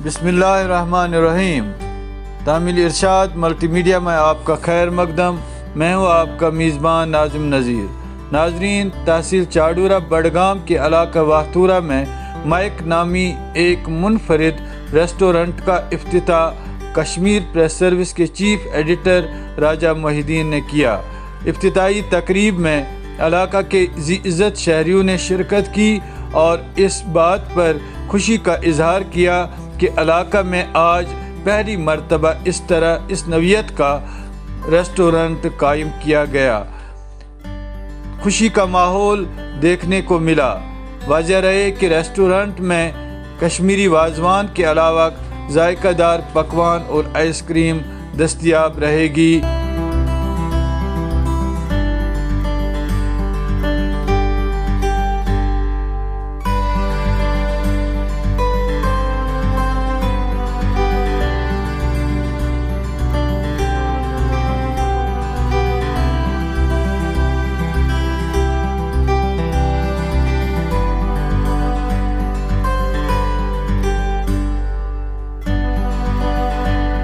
बिस्मिल्लाहिर्रहमानिर्रहीम। तामिल इरशाद मल्टीमीडिया में आपका खैर मकदम। मैं हूँ आपका मेज़बान नाज़िम नज़ीर। नाजरीन, तहसील चाडूरा बडगाम के इलाका वाहतूरा में माइक नामी एक मुनफरिद रेस्टोरेंट का इफ्तिताह कश्मीर प्रेस सर्विस के चीफ एडिटर राजा मोहिद्दीन ने किया। इफ्तिताई तकरीब में इलाका के इज़्ज़त शहरियों ने शिरकत की और इस बात पर खुशी का इजहार किया कि इलाका में आज पहली मरतबा इस तरह इस नौइयत का रेस्टोरेंट कायम किया गया। खुशी का माहौल देखने को मिला। वाज़ह रहे कि रेस्टोरेंट में कश्मीरी वाजवान के अलावा जायकादार पकवान और आइसक्रीम दस्तयाब रहेगी।